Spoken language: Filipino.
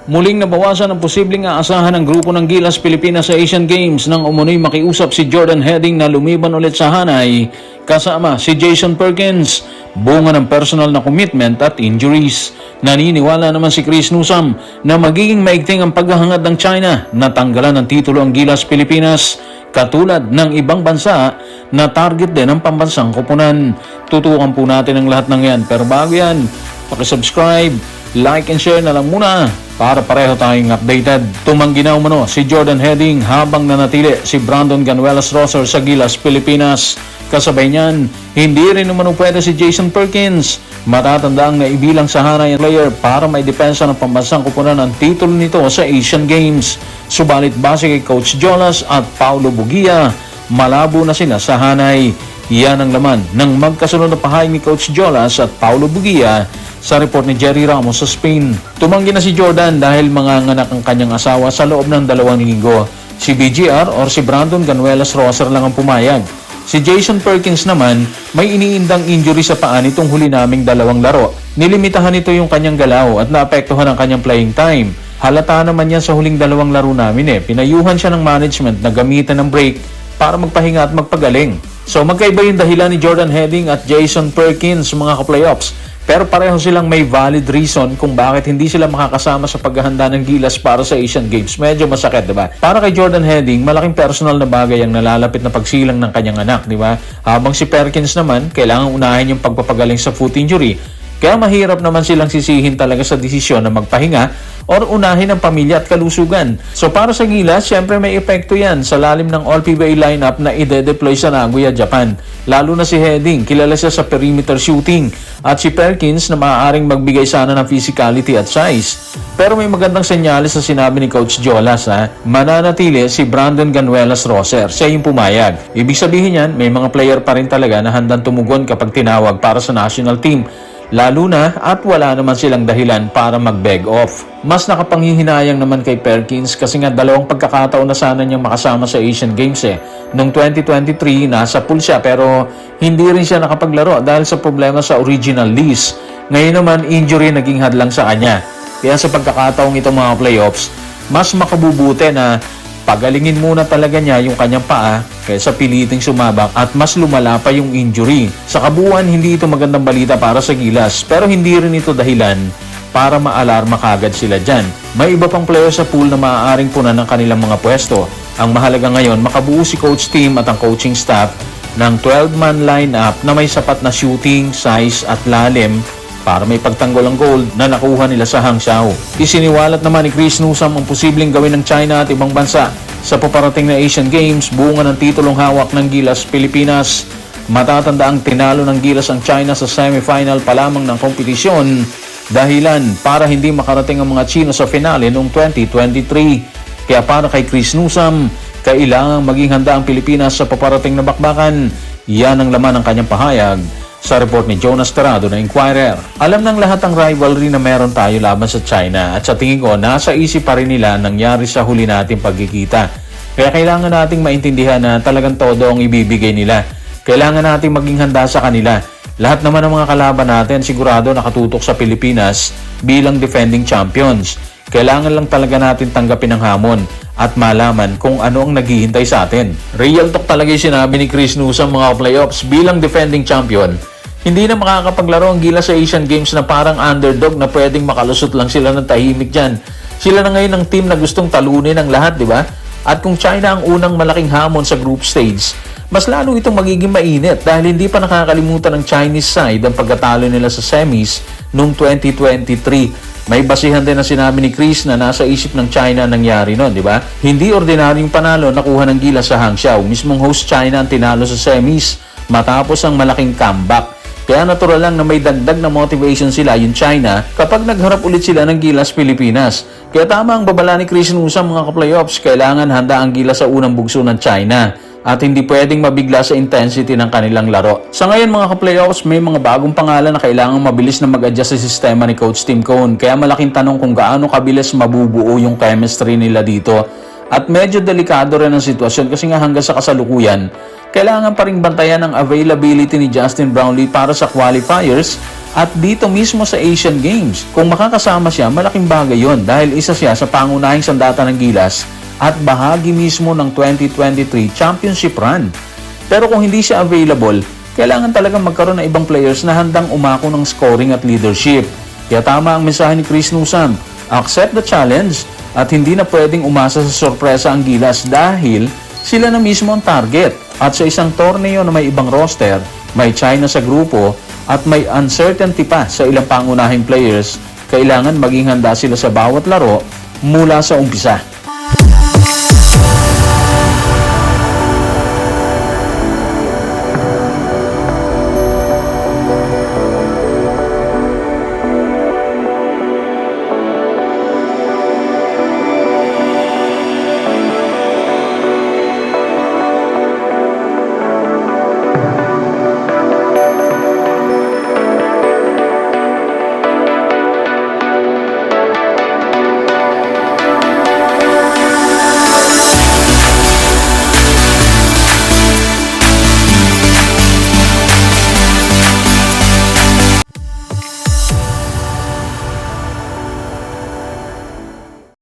Muling nabawasan ang posibleng aasahan ng grupo ng Gilas Pilipinas sa Asian Games nang umunoy makiusap si Jordan Heading na lumiban ulit sa Hanay kasama si Jason Perkins, bunga ng personal na commitment at injuries. Naniniwala naman si Chris Newsome na magiging maigting ang paghahangad ng China na tanggalan ng titulo ang Gilas Pilipinas katulad ng ibang bansa na target din ng pambansang koponan. Tutukan po natin ang lahat ng yan, pero bago yan, pakisubscribe, like and share na lang muna para pareho tayong updated. Tumanggi na umano si Jordan Heading habang nanatili si Brandon Ganuelas-Rosser sa Gilas Pilipinas. Kasabay niyan, hindi rin umano pwede si Jason Perkins. Matatandaang naibilang sa Hanay player para may depensa ng pambansang koponan ang titulo nito sa Asian Games. Subalit base kay Coach Jolas at Paulo Bugia, malabo na sila sa Hanay. Yan ang laman ng magkasunod na pahayag ni Coach Jolas at Paulo Bugia sa report ni Jerry Ramos sa Spain. Tumanggi na si Jordan dahil manganganak ang kanyang asawa sa loob ng 2 linggo. Si BGR or si Brandon Ganuelas-Rosser lang ang pumayag. Si Jason Perkins naman may iniindang injury sa paa nitong huli naming 2 laro. Nilimitahan nito yung kanyang galaw at naapektuhan ang kanyang playing time. Halata naman yan sa huling 2 laro namin Pinayuhan siya ng management na gamitan ng break para magpahinga at magpagaling. So magkaiba yung dahilan ni Jordan Heading at Jason Perkins mga ka-playoffs. Pero pareho silang may valid reason kung bakit hindi sila makakasama sa paghahanda ng Gilas para sa Asian Games. Medyo masakit, diba? Para kay Jordan Heading, malaking personal na bagay ang nalalapit na pagsilang ng kanyang anak, diba? Habang si Perkins naman, kailangan unahin yung pagpapagaling sa foot injury. Kaya mahirap naman silang sisihin talaga sa desisyon na magpahinga or unahin ang pamilya at kalusugan. So para sa Gilas, syempre may epekto yan sa lalim ng all-PBA lineup na ide-deploy sa Nagoya, Japan. Lalo na si Heading, kilala siya sa perimeter shooting. At si Perkins na maaaring magbigay sana ng physicality at size. Pero may magandang senyales sa sinabi ni Coach Jolas mananatili si Brandon Ganuelas-Rosser. Siya yung pumayag. Ibig sabihin yan, may mga player pa rin talaga na handang tumugon kapag tinawag para sa national team. Lalo na at wala naman silang dahilan para mag-beg off. Mas nakapanghihinayang naman kay Perkins kasi nga 2 pagkakataon na sana niyang makasama sa Asian Games Noong 2023, nasa pool siya pero hindi rin siya nakapaglaro dahil sa problema sa original list. Ngayon naman, injury naging hadlang sa kanya. Kaya sa pagkakataong itong mga playoffs, mas makabubuti na pagalingin muna talaga niya yung kanyang paa kaysa piliting sumabak at mas lumala pa yung injury. Sa kabuuan, hindi ito magandang balita para sa Gilas pero hindi rin ito dahilan para maalarma kagad sila dyan. May iba pang player sa pool na maaaring punan ng kanilang mga pwesto. Ang mahalaga ngayon, makabuo si coach team at ang coaching staff ng 12-man lineup na may sapat na shooting, size at lalim para may pagtanggol ang gold na nakuha nila sa Hangzhou. Isiniwalat naman ni Chris Newsome ang posibleng gawin ng China at ibang bansa sa paparating na Asian Games, bunga ng titulong hawak ng Gilas Pilipinas. Matatanda ang tinalo ng Gilas ang China sa semifinal pa lamang ng kompetisyon, dahilan para hindi makarating ang mga Chino sa finale noong 2023. Kaya para kay Chris Newsome, kailangang maging handa ang Pilipinas sa paparating na bakbakan. Yan ang laman ng kanyang pahayag sa report ni Jonas Terrado na Inquirer. Alam ng lahat ang rivalry na meron tayo laban sa China at sa tingin ko nasa isip pa rin nila nangyari sa huli nating pagkikita. Kaya kailangan nating maintindihan na talagang todo ang ibibigay nila. Kailangan nating maging handa sa kanila. Lahat naman ng mga kalaban natin sigurado nakatutok sa Pilipinas bilang defending champions. Kailangan lang talaga natin tanggapin ang hamon at malaman kung ano ang naghihintay sa atin. Real talk talaga yung sinabi ni Chris Newsome mga playoffs bilang defending champion. Hindi na makakapaglaro ang Gilas sa Asian Games na parang underdog na pwedeng makalusot lang sila ng tahimik dyan. Sila na ngayon ang team na gustong talunin ang lahat, di ba? At kung China ang unang malaking hamon sa group stage, mas lalo itong magiging mainit dahil hindi pa nakakalimutan ng Chinese side ang pagkatalo nila sa semis noong 2023. May basihan din na sinabi ni Chris na nasa isip ng China nangyari nun, di ba? Hindi ordinaryong panalo nakuha ng Gilas sa Hangzhou. Mismong host China ang tinalo sa semis matapos ang malaking comeback. Kaya natural lang na may dagdag na motivation sila yung China kapag nagharap ulit sila ng Gilas Pilipinas. Kaya tama ang babala ni Chris Newsome mga ka-playoffs, kailangan handa ang Gilas sa unang bugso ng China at hindi pwedeng mabigla sa intensity ng kanilang laro. Sa ngayon mga ka-playoffs, may mga bagong pangalan na kailangan mabilis na mag-adjust sa sistema ni Coach Tim Cone. Kaya malaking tanong kung gaano kabilis mabubuo yung chemistry nila dito. At medyo delikado rin ang sitwasyon kasi nga hanggang sa kasalukuyan, kailangan pa ring bantayan ang availability ni Justin Brownlee para sa qualifiers At dito mismo sa Asian Games, kung makakasama siya, malaking bagay yon dahil isa siya sa pangunahing sandata ng Gilas at bahagi mismo ng 2023 championship run. Pero kung hindi siya available, kailangan talagang magkaroon ng ibang players na handang umako ng scoring at leadership. Kaya tama ang mensahe ni Chris Newsome, accept the challenge at hindi na pwedeng umasa sa sorpresa ang Gilas dahil sila na mismo ang target. At sa isang torneo na may ibang roster, may China sa grupo at may uncertainty pa sa ilang pangunahing players, kailangan maging handa sila sa bawat laro mula sa umpisa.